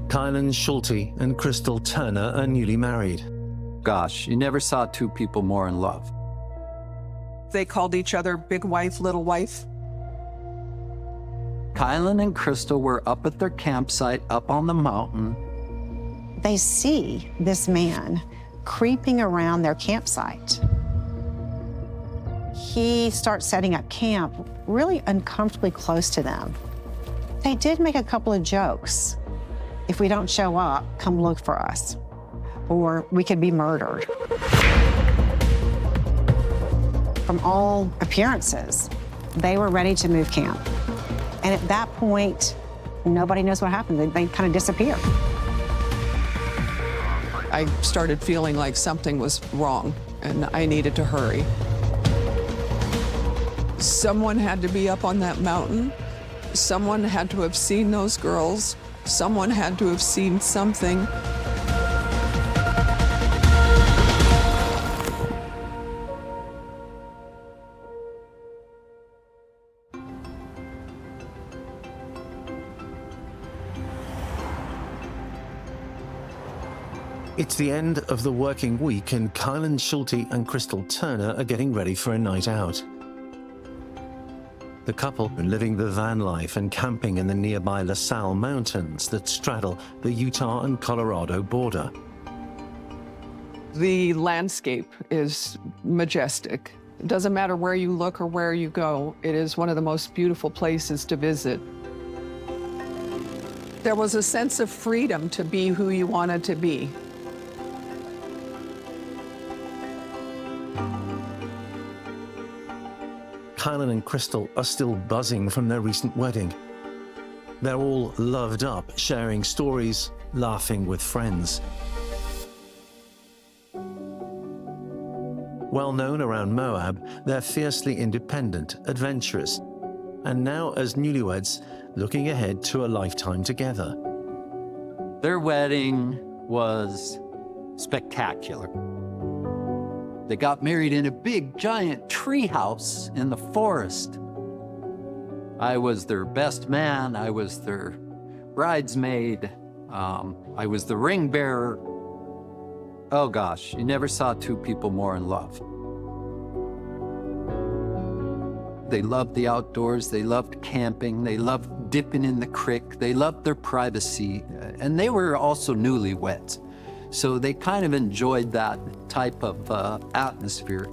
Kylan Schulte and Crystal Turner are newly married. Gosh, you never saw two people more in love. They called each other big wife, little wife. Kylan and Crystal were up at their campsite up on the mountain. They see this man creeping around their campsite. He starts setting up camp really uncomfortably close to them. They did make a couple of jokes. If we don't show up, come look for us, or we could be murdered. From all appearances, they were ready to move camp. And at that point, nobody knows what happened. They kind of disappeared. I started feeling like something was wrong and I needed to hurry. Someone had to be up on that mountain. Someone had to have seen those girls. Someone had to have seen something. It's the end of the working week and Kylan Schulte and Crystal Turner are getting ready for a night out. The couple are living the van life and camping in the nearby La Salle Mountains that straddle the Utah and Colorado border. The landscape is majestic. It doesn't matter where you look or where you go. It is one of the most beautiful places to visit. There was a sense of freedom to be who you wanted to be. Kylan and Crystal are still buzzing from their recent wedding. They're all loved up, sharing stories, laughing with friends. Well known around Moab, they're fiercely independent, adventurous, and now as newlyweds, looking ahead to a lifetime together. Their wedding was spectacular. They got married in a big, giant tree house in the forest. I was their best man. I was their bridesmaid. I was the ring bearer. Oh gosh, you never saw two people more in love. They loved the outdoors. They loved camping. They loved dipping in the creek. They loved their privacy. And they were also newlyweds. So they kind of enjoyed that type of atmosphere.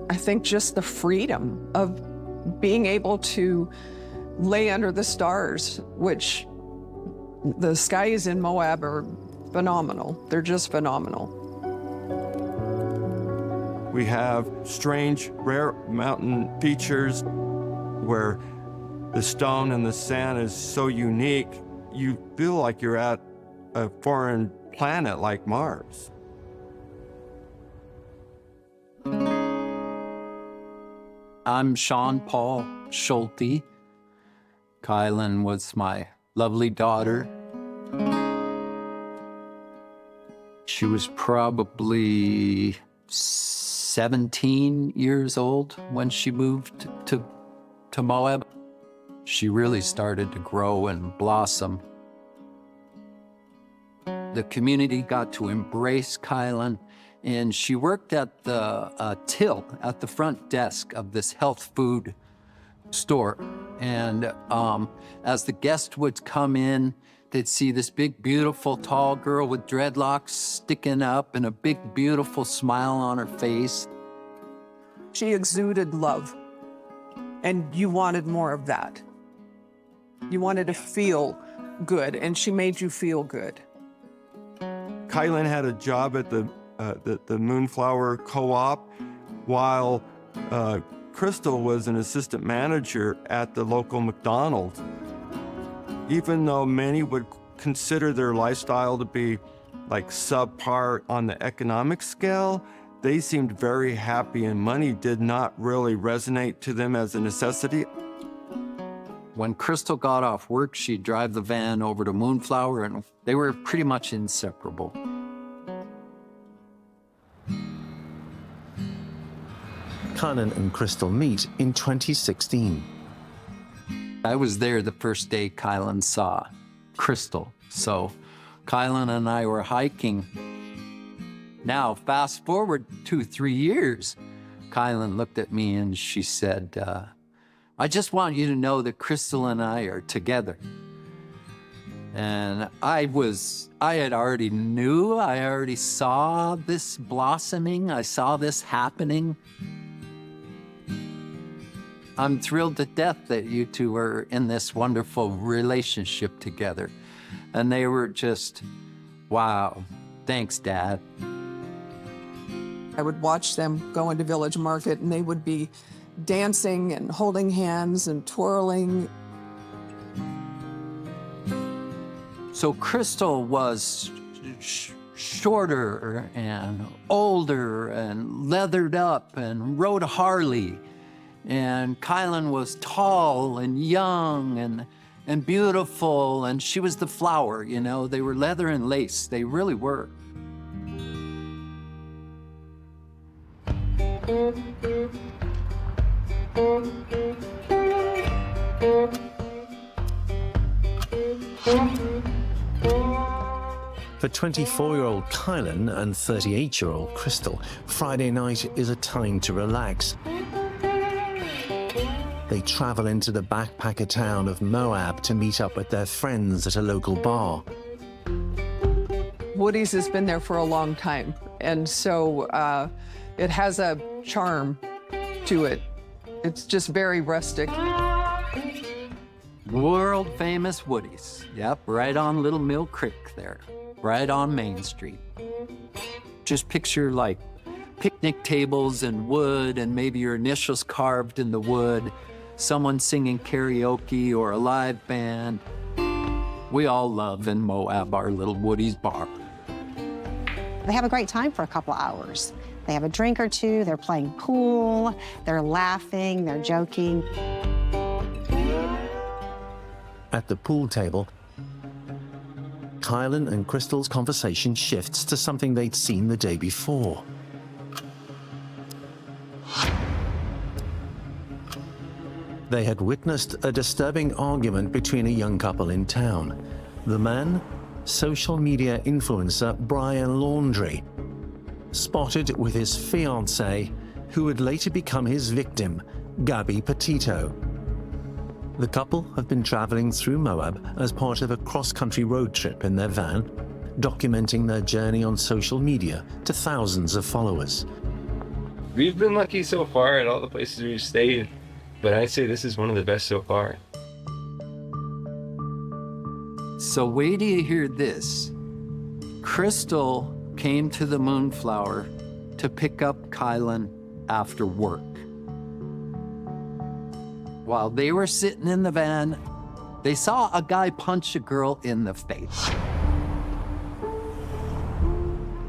I think just the freedom of being able to lay under the stars, which the skies in Moab are phenomenal. They're just phenomenal. We have strange, rare mountain features where the stone and the sand is so unique. You feel like you're at a foreign planet like Mars. I'm Sean Paul Schulte. Kylan was my lovely daughter. She was probably 17 years old when she moved to Moab. She really started to grow and blossom. The community got to embrace Kylan, and she worked at the till at the front desk of this health food store. And as the guests would come in, they'd see this big, beautiful, tall girl with dreadlocks sticking up and a big, beautiful smile on her face. She exuded love, and you wanted more of that. You wanted to feel good, and she made you feel good. Kylan had a job at the Moonflower Co-op, while Crystal was an assistant manager at the local McDonald's. Even though many would consider their lifestyle to be like subpar on the economic scale, they seemed very happy, and money did not really resonate to them as a necessity. When Crystal got off work, she'd drive the van over to Moonflower, and they were pretty much inseparable. Kylan and Crystal meet in 2016. I was there the first day Kylan saw Crystal. So Kylan and I were hiking. Now, fast forward 2-3 years, Kylan looked at me and she said, I just want you to know that Crystal and I are together. And I had already knew, I already saw this blossoming, I saw this happening. I'm thrilled to death that you two are in this wonderful relationship together. And they were just, wow, thanks, Dad. I would watch them go into Village Market and they would be dancing and holding hands and twirling. So Crystal was shorter and older and leathered up and rode a Harley. And Kylan was tall and young and beautiful, and she was the flower, you know. They were leather and lace, they really were. For 24-year-old Kylan and 38-year-old Crystal, Friday night is a time to relax. They travel into the backpacker town of Moab to meet up with their friends at a local bar. Woody's has been there for a long time, and so it has a charm to it. It's just very rustic. World famous Woody's. Yep, right on Little Mill Creek there, right on Main Street. Just picture like picnic tables and wood and maybe your initials carved in the wood, someone singing karaoke or a live band. We all love in Moab our little Woody's bar. They have a great time for a couple of hours. They have a drink or two, they're playing pool, they're laughing, they're joking. At the pool table, Kylan and Crystal's conversation shifts to something they'd seen the day before. They had witnessed a disturbing argument between a young couple in town. The man, social media influencer Brian Laundrie, spotted with his fiancée, who would later become his victim, Gabby Petito. The couple have been traveling through Moab as part of a cross-country road trip in their van, documenting their journey on social media to thousands of followers. We've been lucky so far at all the places we've stayed, but I'd say this is one of the best so far. So wait till you hear this. Crystal came to the Moonflower to pick up Kylan after work. While they were sitting in the van, they saw a guy punch a girl in the face.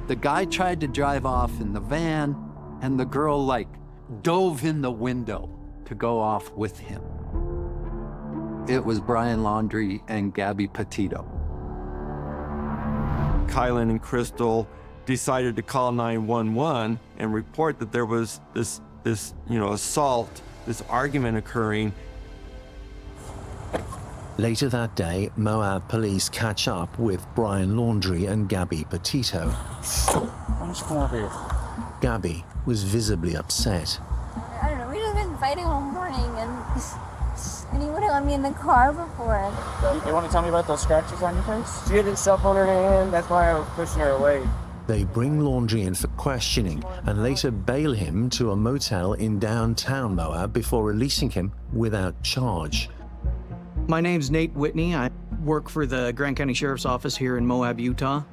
The guy tried to drive off in the van, and the girl, dove in the window to go off with him. It was Brian Laundrie and Gabby Petito. Kylan and Crystal decided to call 911 and report that there was this assault, this argument occurring. Later that day, Moab police catch up with Brian Laundrie and Gabby Petito. I'm just come over here. Gabby was visibly upset. I don't know, we've just been fighting all morning and he wouldn't let me in the car before. You want to tell me about those scratches on your face? She had his cell phone in her hand, that's why I was pushing her away. They bring Laundrie in for questioning and later bail him to a motel in downtown Moab before releasing him without charge. My name's Nate Whitney. I work for the Grant County Sheriff's Office here in Moab, Utah.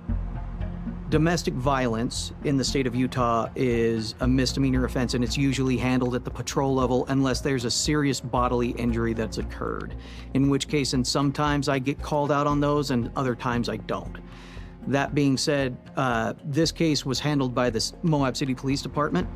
Domestic violence in the state of Utah is a misdemeanor offense, and it's usually handled at the patrol level unless there's a serious bodily injury that's occurred, in which case, and sometimes I get called out on those and other times I don't. That being said, this case was handled by the Moab City Police Department.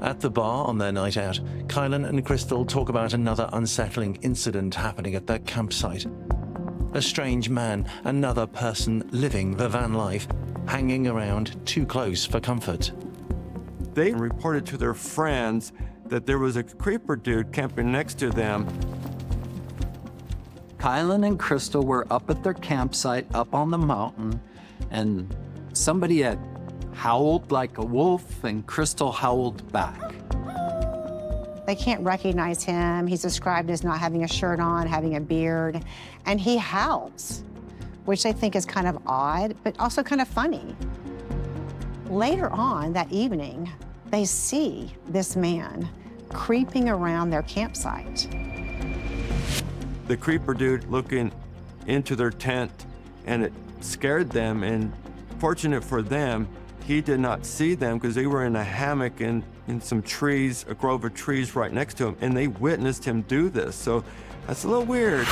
At the bar on their night out, Kylan and Crystal talk about another unsettling incident happening at their campsite. A strange man, another person living the van life, hanging around too close for comfort. They reported to their friends that there was a creeper dude camping next to them. Kylan and Crystal were up at their campsite up on the mountain, and somebody had howled like a wolf, and Crystal howled back. They can't recognize him. He's described as not having a shirt on, having a beard, and he howls, which they think is kind of odd, but also kind of funny. Later on that evening, they see this man creeping around their campsite. The creeper dude looking into their tent, and it scared them, and fortunate for them, he did not see them because they were in a hammock in some trees, a grove of trees right next to him, and they witnessed him do this. So that's a little weird.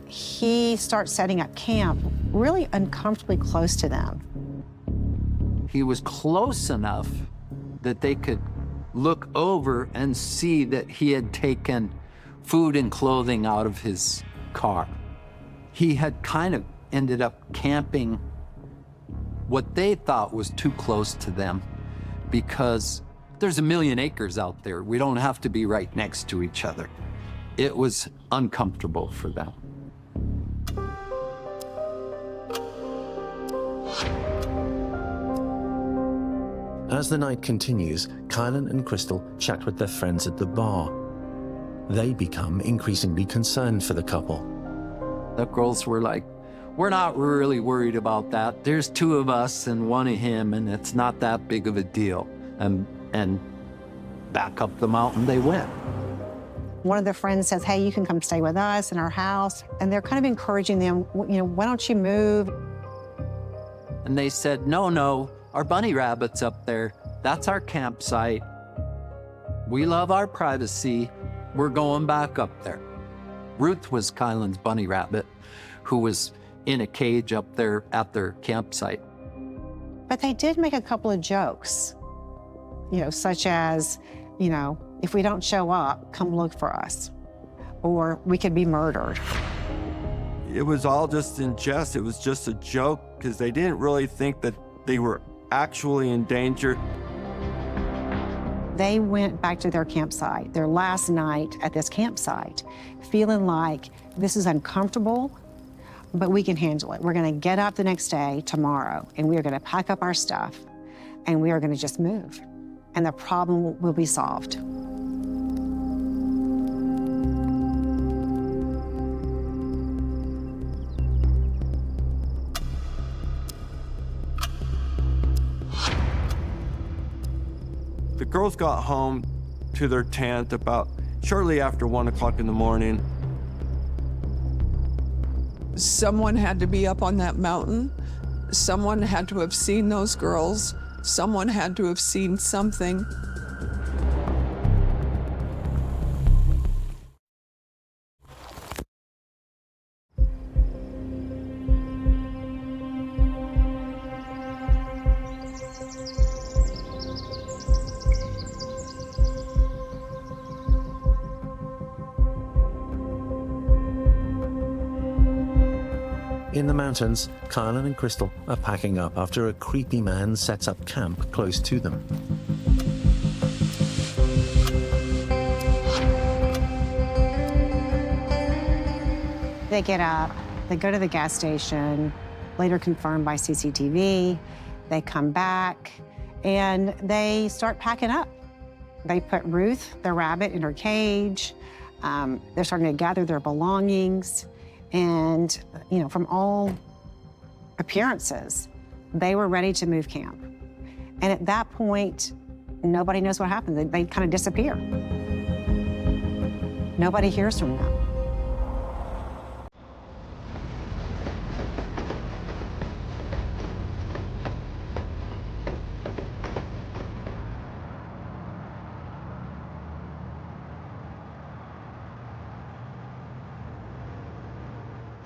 He starts setting up camp really uncomfortably close to them. He was close enough that they could look over and see that he had taken food and clothing out of his car. He had kind of ended up camping what they thought was too close to them, because there's a million acres out there. We don't have to be right next to each other. It was uncomfortable for them. As the night continues, Kylan and Crystal chat with their friends at the bar. They become increasingly concerned for the couple. The girls were like, we're not really worried about that. There's two of us and one of him, and it's not that big of a deal. And back up the mountain they went. One of their friends says, hey, you can come stay with us in our house. And they're kind of encouraging them, why don't you move? And they said, no, our bunny rabbit's up there. That's our campsite. We love our privacy. We're going back up there. Ruth was Kylan's bunny rabbit, who was in a cage up there at their campsite. But they did make a couple of jokes, such as, if we don't show up, come look for us, or we could be murdered. It was all just in jest. It was just a joke because they didn't really think that they were actually in danger. They went back to their campsite, their last night at this campsite, feeling like this is uncomfortable, but we can handle it. We're gonna get up the next day, tomorrow, and we are gonna pack up our stuff, and we are gonna just move, and the problem will be solved. The girls got home to their tent about shortly after 1 o'clock in the morning. Someone had to be up on that mountain. Someone had to have seen those girls. Someone had to have seen something. In the mountains, Kylan and Crystal are packing up after a creepy man sets up camp close to them. They get up, they go to the gas station, later confirmed by CCTV. They come back, and they start packing up. They put Ruth, their rabbit, in her cage. They're starting to gather their belongings. And, from all appearances, they were ready to move camp. And at that point, nobody knows what happened. They kind of disappear. Nobody hears from them.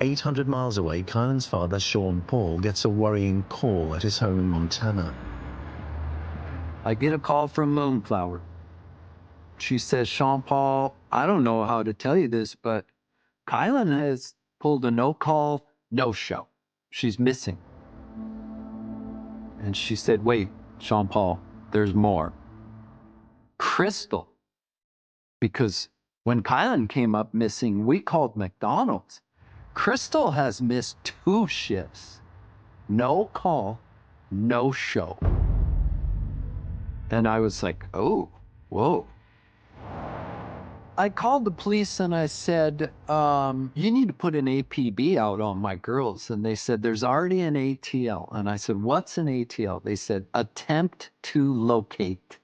"800 miles away, Kylan's father, Sean Paul, gets a worrying call at his home in Montana. I get a call from Moonflower. She says, Sean Paul, I don't know how to tell you this, but Kylan has pulled a no-call, no-show. She's missing. And she said, wait, Sean Paul, there's more. Crystal. Because when Kylan came up missing, we called McDonald's. Crystal has missed 2 shifts. No call, no show. And I was like, oh, whoa. I called the police and I said, you need to put an APB out on my girls. And they said, there's already an ATL. And I said, what's an ATL? They said, attempt to locate.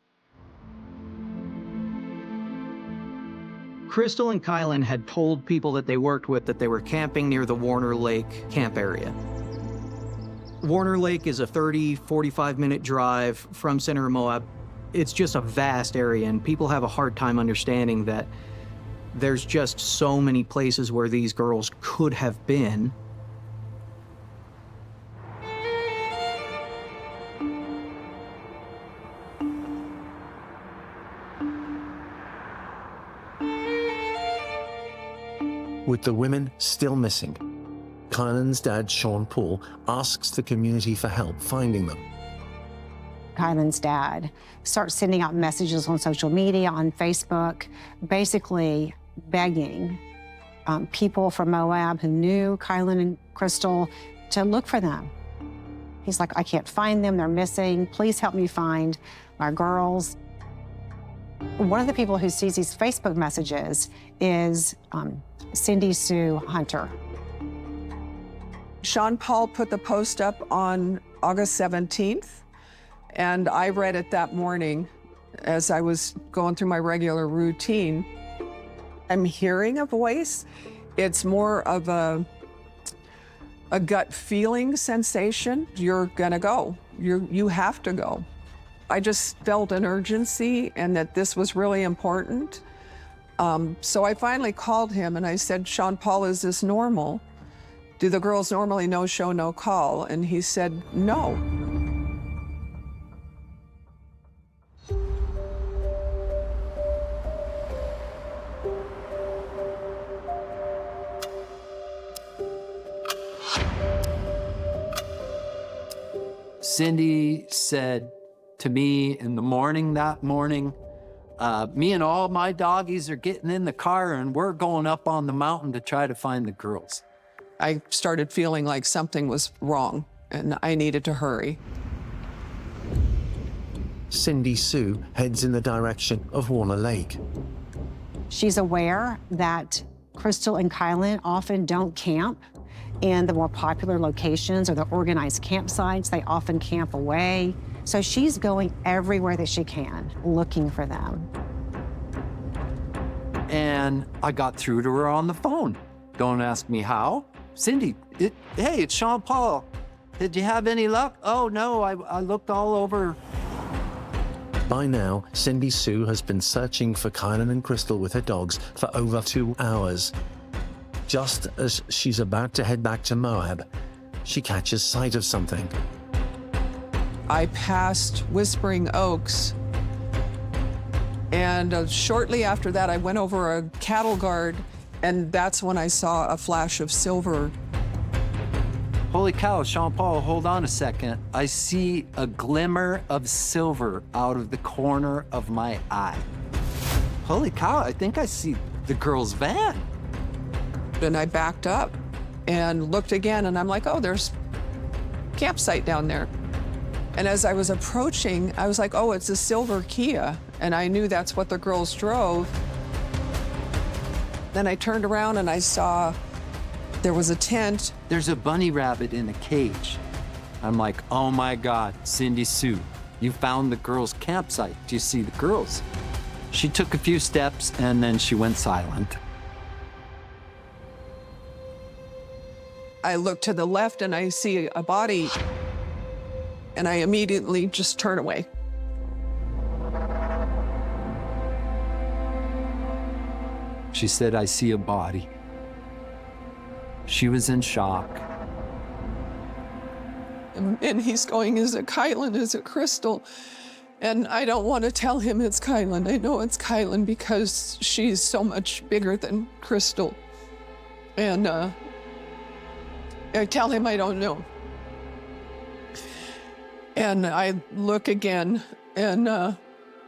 Crystal and Kylan had told people that they worked with that they were camping near the Warner Lake camp area. Warner Lake is a 45-minute drive from center of Moab. It's just a vast area, and people have a hard time understanding that there's just so many places where these girls could have been. With the women still missing, Kylan's dad, Sean Paul, asks the community for help finding them. Kylan's dad starts sending out messages on social media, on Facebook, basically begging people from Moab who knew Kylan and Crystal to look for them. He's like, I can't find them, they're missing. Please help me find my girls. One of the people who sees these Facebook messages is Cindy Sue Hunter. Sean Paul put the post up on August 17th, and I read it that morning as I was going through my regular routine. I'm hearing a voice. It's more of a gut feeling sensation. You're gonna go. You have to go. I just felt an urgency and that this was really important. So I finally called him and I said, Sean Paul, is this normal? Do the girls normally no show, no call? And he said, no. Cindy said to me in the morning that morning, me and all my doggies are getting in the car and we're going up on the mountain to try to find the girls. I started feeling like something was wrong and I needed to hurry. Cindy Sue heads in the direction of Warner Lake. She's aware that Crystal and Kylan often don't camp in the more popular locations or the organized campsites. They often camp away. So she's going everywhere that she can, looking for them. And I got through to her on the phone. Don't ask me how. Cindy, hey, it's Sean Paul. Did you have any luck? Oh, no, I looked all over. By now, Cindy Sue has been searching for Kylan and Crystal with her dogs for over 2 hours. Just as she's about to head back to Moab, she catches sight of something. I passed Whispering Oaks, and shortly after that, I went over a cattle guard, and that's when I saw a flash of silver. Holy cow, Sean Paul, hold on a second. I see a glimmer of silver out of the corner of my eye. Holy cow, I think I see the girl's van. And I backed up and looked again, and I'm like, oh, there's a campsite down there. And as I was approaching, I was like, oh, it's a silver Kia. And I knew that's what the girls drove. Then I turned around and I saw there was a tent. There's a bunny rabbit in a cage. I'm like, oh my God, Cindy Sue, you found the girls' campsite. Do you see the girls? She took a few steps and then she went silent. I look to the left and I see a body, and I immediately just turn away. She said, I see a body. She was in shock. And he's going, is it Kylan? Is it Crystal? And I don't want to tell him it's Kylan. I know it's Kylan because she's so much bigger than Crystal. And I tell him I don't know. And I look again, and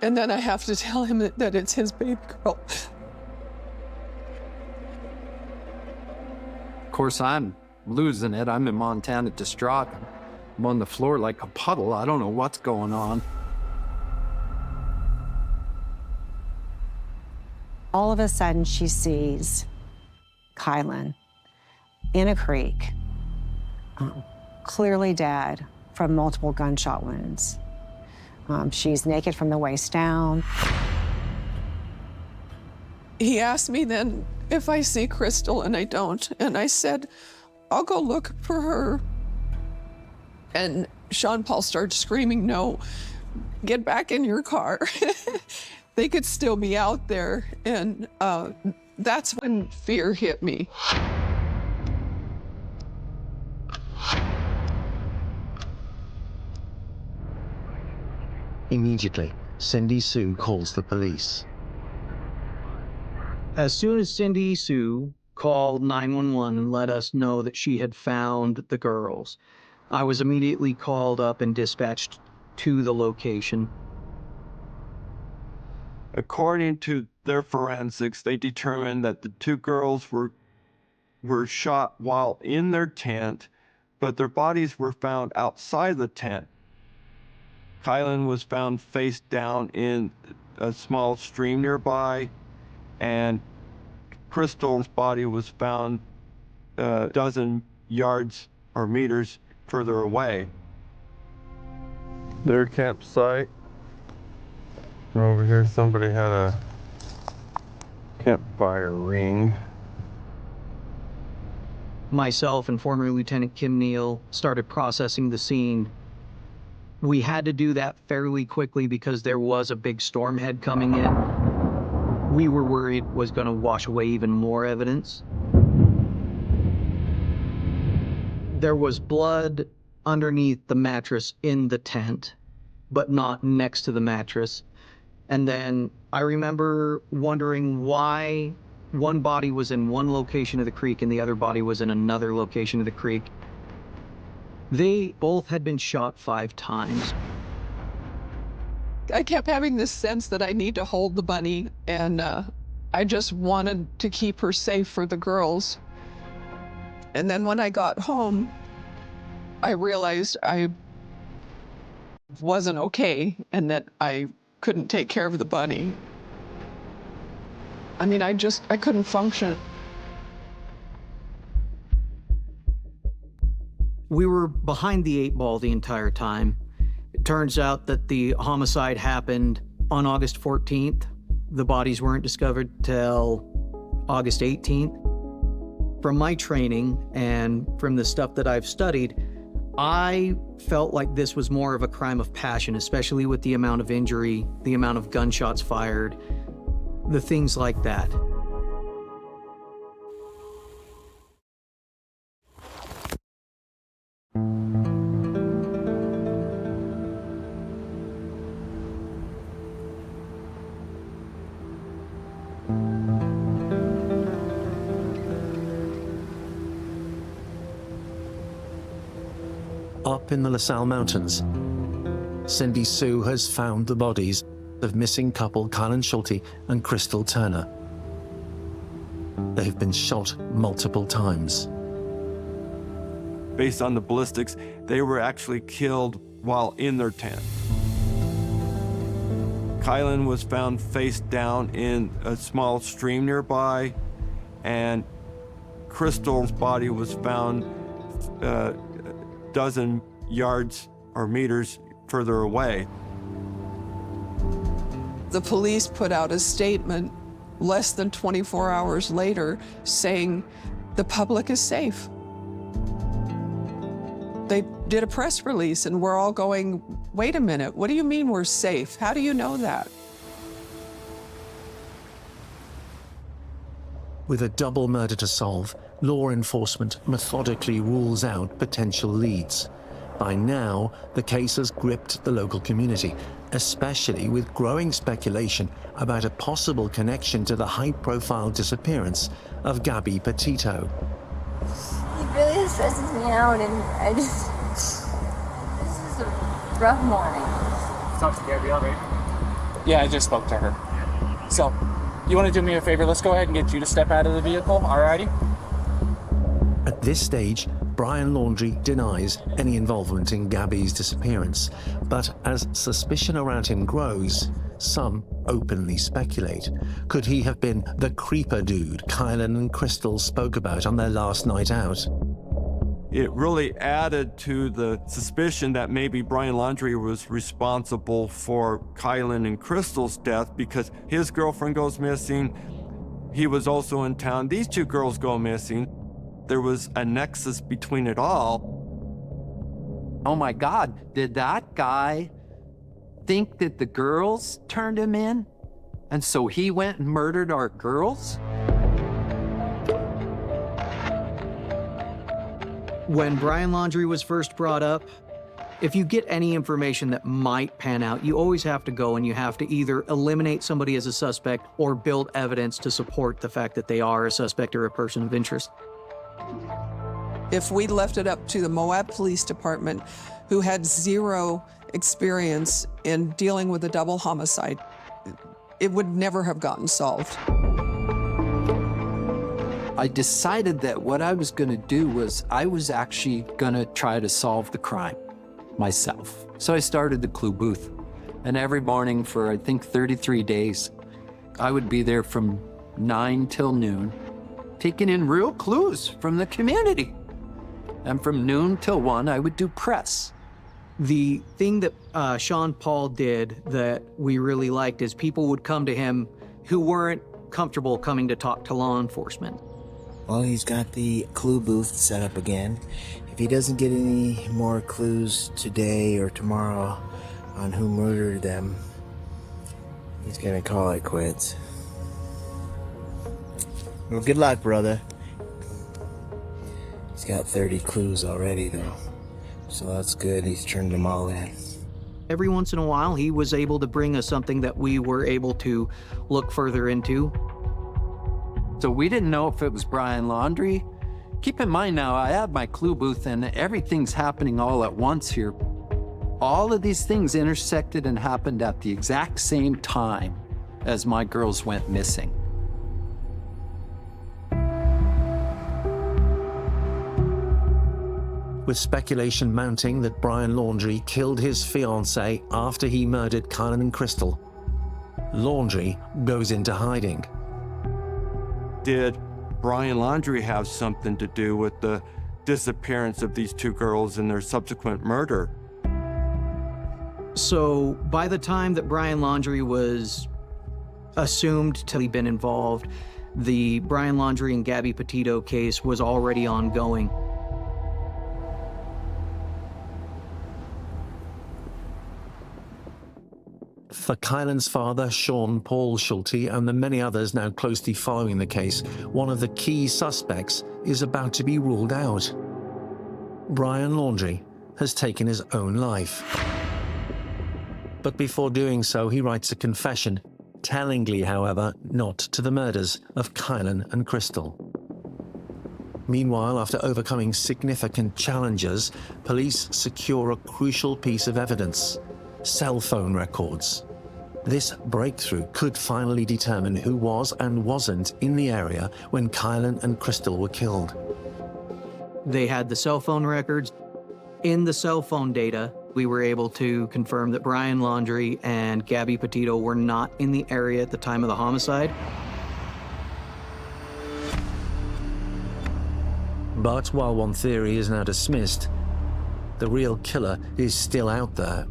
then I have to tell him that it's his baby girl. Of course, I'm losing it. I'm in Montana distraught. I'm on the floor like a puddle. I don't know what's going on. All of a sudden, she sees Kylan in a creek, clearly dead from multiple gunshot wounds. She's naked from the waist down. He asked me then if I see Crystal, and I don't. And I said, I'll go look for her. And Sean Paul started screaming, no, get back in your car. They could still be out there. And that's when fear hit me. Immediately, Cindy Sue calls the police. As soon as Cindy Sue called 911 and let us know that she had found the girls, I was immediately called up and dispatched to the location. According to their forensics, they determined that the two girls were shot while in their tent, but their bodies were found outside the tent. Kylan was found face down in a small stream nearby, and Crystal's body was found a dozen yards or meters further away. Their campsite. Over here, somebody had a campfire ring. Myself and former Lieutenant Kim Neal started processing the scene. We had to do that fairly quickly because there was a big storm head coming in. We were worried was going to wash away even more evidence. There was blood underneath the mattress in the tent, but not next to the mattress. And then I remember wondering why one body was in one location of the creek and the other body was in another location of the creek. They both had been shot 5 times. I kept having this sense that I need to hold the bunny, and I just wanted to keep her safe for the girls. And then when I got home, I realized I wasn't okay and that I couldn't take care of the bunny. I mean, I couldn't function. We were behind the 8 ball the entire time. It turns out that the homicide happened on August 14th. The bodies weren't discovered till August 18th. From my training and from the stuff that I've studied, I felt like this was more of a crime of passion, especially with the amount of injury, the amount of gunshots fired, the things like that. Up in the LaSalle Mountains, Cindy Sue has found the bodies of missing couple Kylan Schulte and Crystal Turner. They have been shot multiple times. Based on the ballistics, they were actually killed while in their tent. Kylan was found face down in a small stream nearby, and Crystal's body was found a dozen yards or meters further away. The police put out a statement less than 24 hours later saying the public is safe. They did a press release and we're all going, wait a minute, what do you mean we're safe? How do you know that? With a double murder to solve, law enforcement methodically rules out potential leads. By now, the case has gripped the local community, especially with growing speculation about a possible connection to the high-profile disappearance of Gabby Petito. It really stresses me out, and this is a rough morning. Talk to Gabrielle, right? Yeah, I just spoke to her. So, you want to do me a favor? Let's go ahead and get you to step out of the vehicle, alrighty? At this stage, Brian Laundrie denies any involvement in Gabby's disappearance, but as suspicion around him grows, some openly speculate. Could he have been the creeper dude Kylan and Crystal spoke about on their last night out? It really added to the suspicion that maybe Brian Laundrie was responsible for Kylan and Crystal's death because his girlfriend goes missing. He was also in town. These two girls go missing. There was a nexus between it all. Oh my God, did that guy think that the girls turned him in? And so he went and murdered our girls? When Brian Laundrie was first brought up, if you get any information that might pan out, you always have to go and you have to either eliminate somebody as a suspect or build evidence to support the fact that they are a suspect or a person of interest. If we left it up to the Moab Police Department, who had zero experience in dealing with a double homicide, it would never have gotten solved. I decided that what I was gonna do was I was actually gonna try to solve the crime myself. So I started the Clue Booth. And every morning for, I think, 33 days, I would be there from 9 till noon, taking in real clues from the community. And from noon till 1, I would do press. The thing that Sean Paul did that we really liked is people would come to him who weren't comfortable coming to talk to law enforcement. Well, he's got the clue booth set up again. If he doesn't get any more clues today or tomorrow on who murdered them, he's gonna call it quits. Well, good luck, brother. He's got 30 clues already, though. So that's good. He's turned them all in. Every once in a while, he was able to bring us something that we were able to look further into. So we didn't know if it was Brian Laundrie. Keep in mind now, I have my Clue Booth and everything's happening all at once here. All of these things intersected and happened at the exact same time as my girls went missing. With speculation mounting that Brian Laundrie killed his fiancée after he murdered Kylan and Crystal, Laundrie goes into hiding. Did Brian Laundrie have something to do with the disappearance of these two girls and their subsequent murder? So by the time that Brian Laundrie was assumed to have been involved, the Brian Laundrie and Gabby Petito case was already ongoing. For Kylan's father, Sean Paul Schulte, and the many others now closely following the case, one of the key suspects is about to be ruled out. Brian Laundrie has taken his own life. But before doing so, he writes a confession, tellingly, however, not to the murders of Kylan and Crystal. Meanwhile, after overcoming significant challenges, police secure a crucial piece of evidence: cell phone records. This breakthrough could finally determine who was and wasn't in the area when Kylan and Crystal were killed. They had the cell phone records. In the cell phone data, we were able to confirm that Brian Laundrie and Gabby Petito were not in the area at the time of the homicide. But while one theory is now dismissed, the real killer is still out there.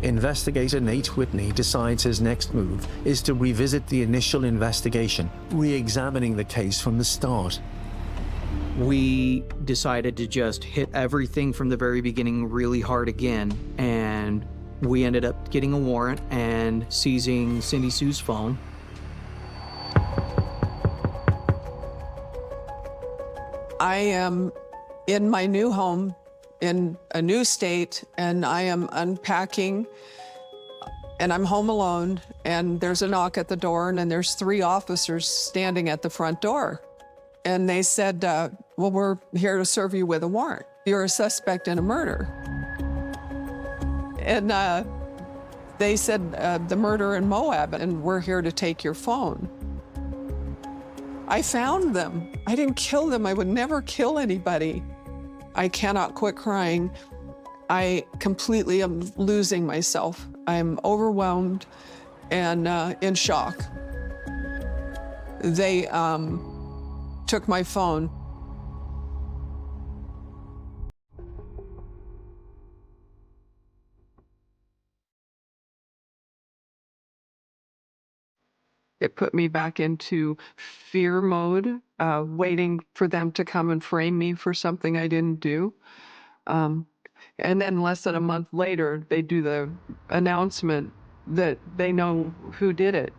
Investigator Nate Whitney decides his next move is to revisit the initial investigation, re-examining the case from the start. We decided to just hit everything from the very beginning really hard again, and we ended up getting a warrant and seizing Cindy Sue's phone. I am in my new home in a new state, and I am unpacking, and I'm home alone, and there's a knock at the door, and then there's 3 officers standing at the front door. And they said, well, we're here to serve you with a warrant. You're a suspect in a murder. And they said, the murder in Moab, and we're here to take your phone. I found them. I didn't kill them. I would never kill anybody. I cannot quit crying. I completely am losing myself. I'm overwhelmed and in shock. They took my phone. It put me back into fear mode, waiting for them to come and frame me for something I didn't do. And then less than a month later, they do the announcement that they know who did it.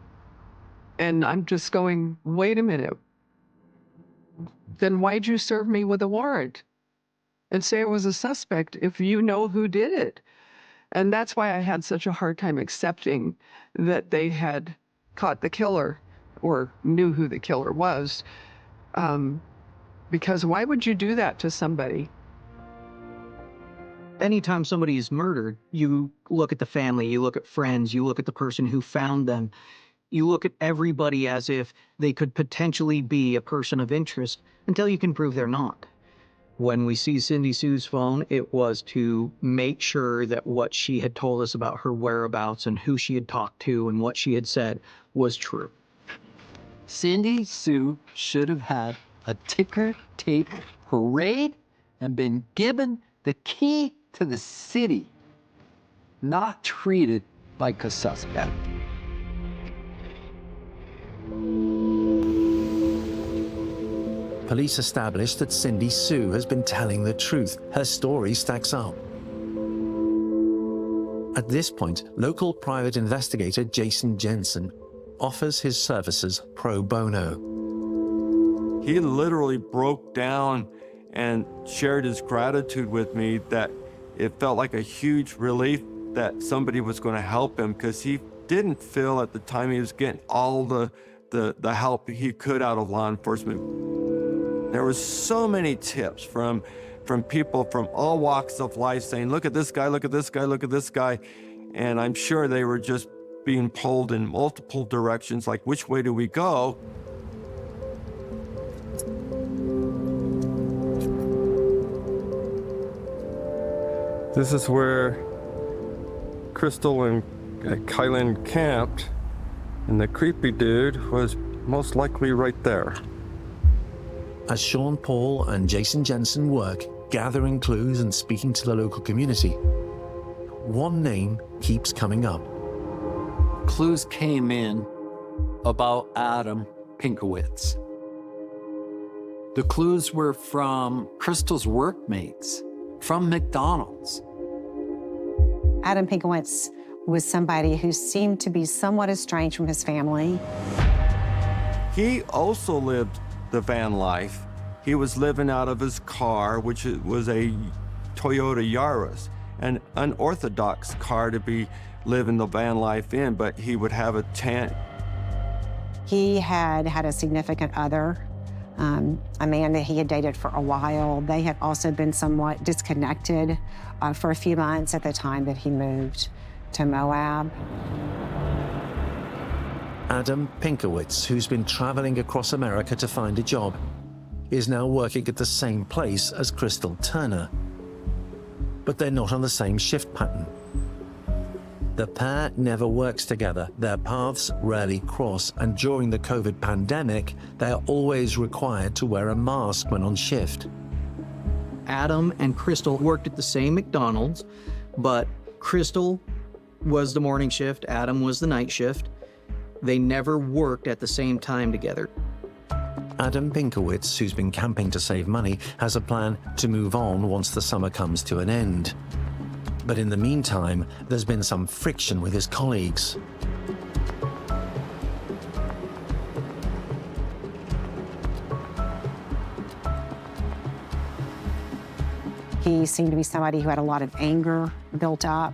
And I'm just going, wait a minute. Then why'd you serve me with a warrant and say it was a suspect if you know who did it? And that's why I had such a hard time accepting that they had caught the killer or knew who the killer was. Because why would you do that to somebody? Anytime somebody is murdered, you look at the family, you look at friends, you look at the person who found them. You look at everybody as if they could potentially be a person of interest until you can prove they're not. When we see Cindy Sue's phone, it was to make sure that what she had told us about her whereabouts and who she had talked to and what she had said was true. Cindy Sue should have had a ticker tape parade and been given the key to the city, not treated like a suspect. Police established that Cindy Sue has been telling the truth. Her story stacks up. At this point, local private investigator Jason Jensen offers his services pro bono. He literally broke down and shared his gratitude with me that it felt like a huge relief that somebody was going to help him, because he didn't feel at the time he was getting all the help he could out of law enforcement. There was so many tips from people from all walks of life saying, look at this guy, look at this guy, look at this guy. And I'm sure they were just being pulled in multiple directions, like, which way do we go? This is where Crystal and Kylan camped, and the creepy dude was most likely right there. As Sean Paul and Jason Jensen work, gathering clues and speaking to the local community, one name keeps coming up. Clues came in about Adam Pinkowitz. The clues were from Crystal's workmates, from McDonald's. Adam Pinkowitz was somebody who seemed to be somewhat estranged from his family. He also lived the van life. He was living out of his car, which was a Toyota Yaris, an unorthodox car to be living the van life in, but he would have a tent. He had had a significant other, a man that he had dated for a while. They had also been somewhat disconnected for a few months at the time that he moved to Moab. Adam Pinkowitz, who's been traveling across America to find a job, is now working at the same place as Crystal Turner. But they're not on the same shift pattern. The pair never works together, their paths rarely cross, and during the COVID pandemic, they are always required to wear a mask when on shift. Adam and Crystal worked at the same McDonald's, but Crystal was the morning shift, Adam was the night shift. They never worked at the same time together. Adam Pinkowitz, who's been camping to save money, has a plan to move on once the summer comes to an end. But in the meantime, there's been some friction with his colleagues. He seemed to be somebody who had a lot of anger built up.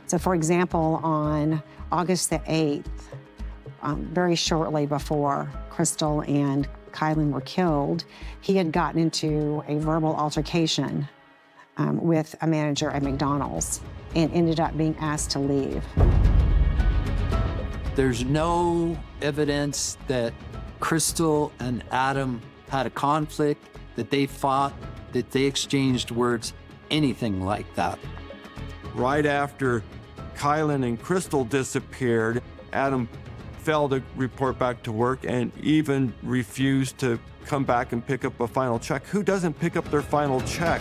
So for example, on August the 8th, very shortly before Crystal and Kylan were killed, he had gotten into a verbal altercation with a manager at McDonald's and ended up being asked to leave. There's no evidence that Crystal and Adam had a conflict, that they fought, that they exchanged words, anything like that. Right after Kylan and Crystal disappeared, Adam failed to report back to work and even refused to come back and pick up a final check. Who doesn't pick up their final check?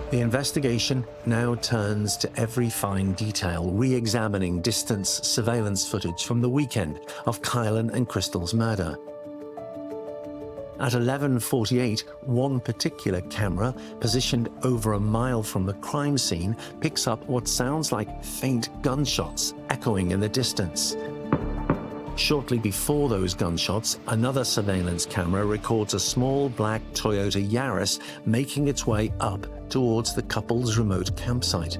The investigation now turns to every fine detail, re-examining distance surveillance footage from the weekend of Kylan and Crystal's murder. At 11:48, one particular camera, positioned over a mile from the crime scene, picks up what sounds like faint gunshots echoing in the distance. Shortly before those gunshots, another surveillance camera records a small black Toyota Yaris making its way up towards the couple's remote campsite.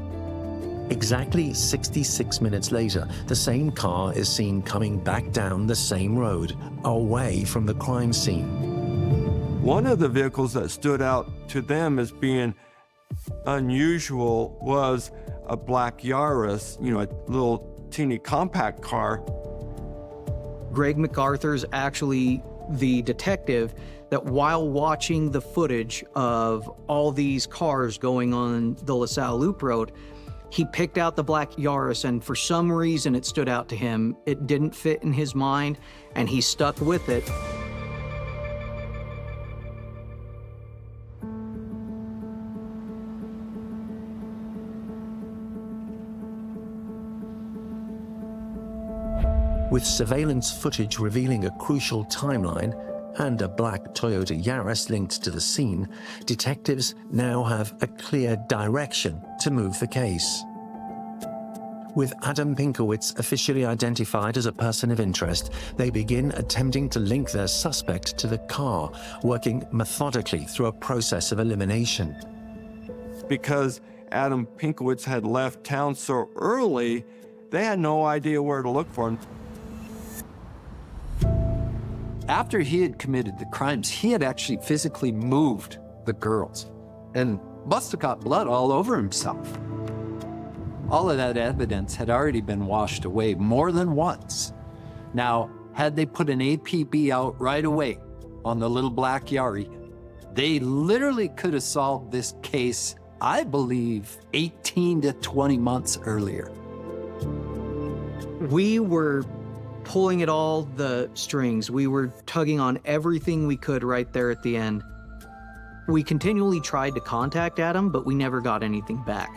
Exactly 66 minutes later, the same car is seen coming back down the same road, away from the crime scene. One of the vehicles that stood out to them as being unusual was a black Yaris, a little teeny compact car. Greg MacArthur's actually the detective that while watching the footage of all these cars going on the LaSalle Loop Road, he picked out the black Yaris, and for some reason it stood out to him. It didn't fit in his mind, and he stuck with it. With surveillance footage revealing a crucial timeline and a black Toyota Yaris linked to the scene, detectives now have a clear direction to move the case. With Adam Pinkowitz officially identified as a person of interest, they begin attempting to link their suspect to the car, working methodically through a process of elimination. Because Adam Pinkowitz had left town so early, they had no idea where to look for him. After he had committed the crimes, he had actually physically moved the girls and must have got blood all over himself. All of that evidence had already been washed away more than once. Now, had they put an APB out right away on the little black Yari, they literally could have solved this case, I believe, 18 to 20 months earlier. We were pulling at all the strings. We were tugging on everything we could right there at the end. We continually tried to contact Adam, but we never got anything back.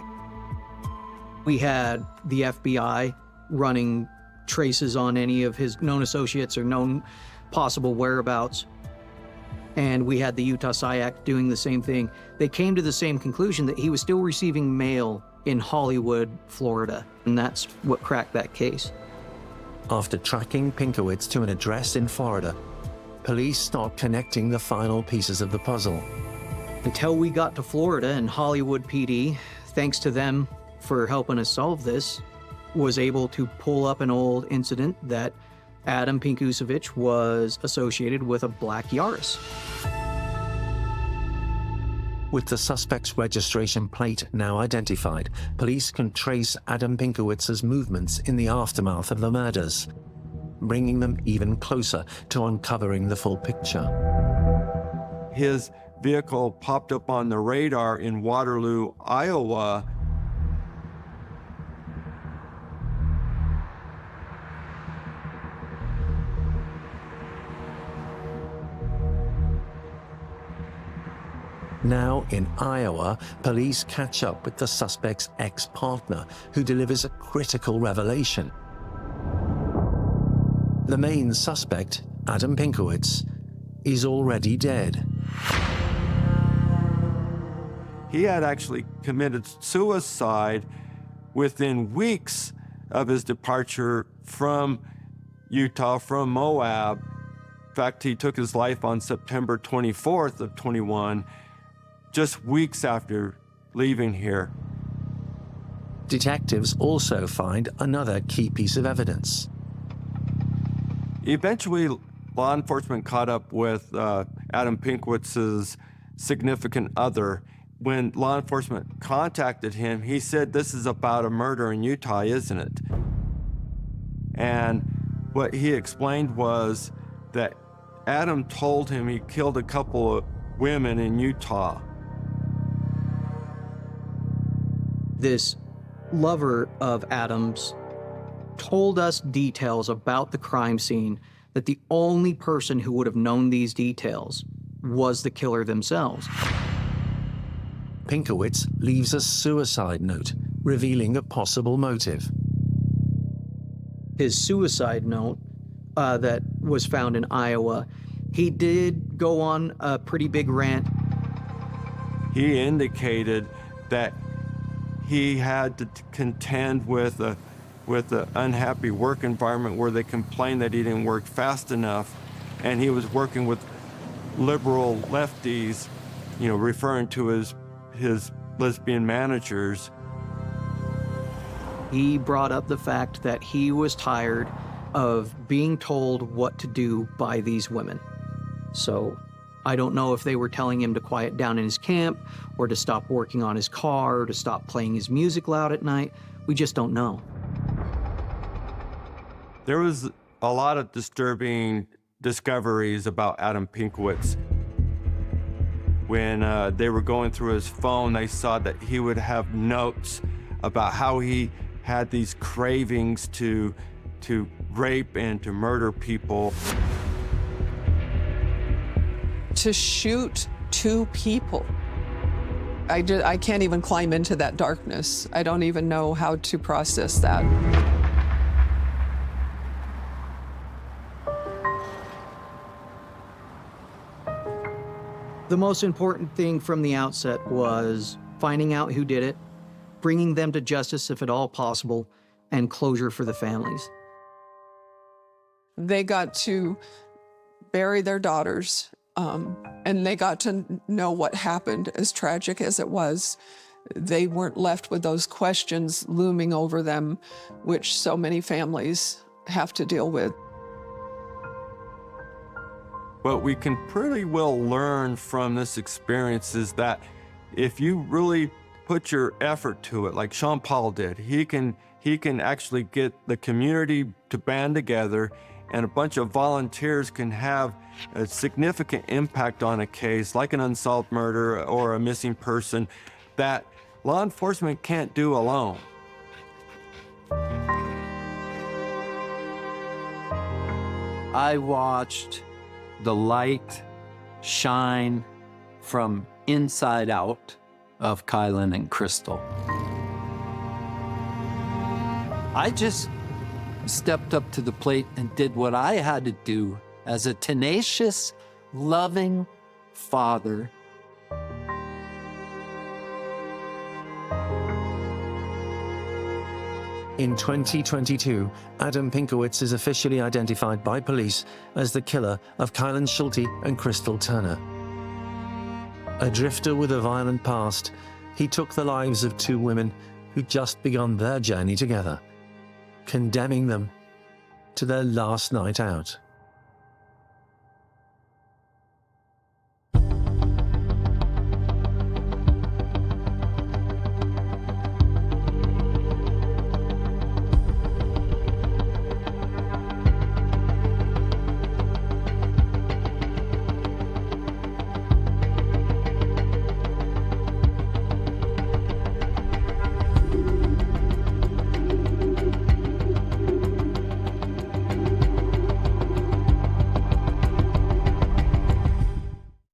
We had the FBI running traces on any of his known associates or known possible whereabouts. And we had the Utah SIAC doing the same thing. They came to the same conclusion that he was still receiving mail in Hollywood, Florida. And that's what cracked that case. After tracking Pinkowitz to an address in Florida, police start connecting the final pieces of the puzzle. Until we got to Florida, and Hollywood PD, thanks to them for helping us solve this, was able to pull up an old incident that Adam Pinkusevich was associated with a black Yaris. With the suspect's registration plate now identified, police can trace Adam Pinkowitz's movements in the aftermath of the murders, bringing them even closer to uncovering the full picture. His vehicle popped up on the radar in Waterloo, Iowa. Now in Iowa, police catch up with the suspect's ex-partner, who delivers a critical revelation. The main suspect, Adam Pinkowitz, is already dead. He had actually committed suicide within weeks of his departure from Utah from Moab. In fact, he took his life on September 24th of 21, just weeks after leaving here. Detectives also find another key piece of evidence. Eventually, law enforcement caught up with Adam Pinkwitz's significant other. When law enforcement contacted him, he said, "This is about a murder in Utah, isn't it?" And what he explained was that Adam told him he killed a couple of women in Utah. This lover of Adam's told us details about the crime scene that the only person who would have known these details was the killer themselves. Pinkowitz leaves a suicide note, revealing a possible motive. His suicide note that was found in Iowa, he did go on a pretty big rant. He indicated that he had to contend with an unhappy work environment where they complained that he didn't work fast enough, and he was working with liberal lefties, referring to his lesbian managers. He brought up the fact that he was tired of being told what to do by these women. So I don't know if they were telling him to quiet down in his camp or to stop working on his car or to stop playing his music loud at night. We just don't know. There was a lot of disturbing discoveries about Adam Pinkwitz. When they were going through his phone, they saw that he would have notes about how he had these cravings to rape and to murder people. To shoot 2 people. I can't even climb into that darkness. I don't even know how to process that. The most important thing from the outset was finding out who did it, bringing them to justice if at all possible, and closure for the families. They got to bury their daughters, and they got to know what happened, as tragic as it was. They weren't left with those questions looming over them, which so many families have to deal with. What we can pretty well learn from this experience is that if you really put your effort to it, like Sean Paul did, he can actually get the community to band together, and a bunch of volunteers can have a significant impact on a case like an unsolved murder or a missing person that law enforcement can't do alone. I watched the light shine from inside out of Kylan and Crystal. I just stepped up to the plate and did what I had to do as a tenacious, loving father. In 2022, Adam Pinkowitz is officially identified by police as the killer of Kylan Schulte and Crystal Turner. A drifter with a violent past, he took the lives of 2 women who'd just begun their journey together, condemning them to their last night out.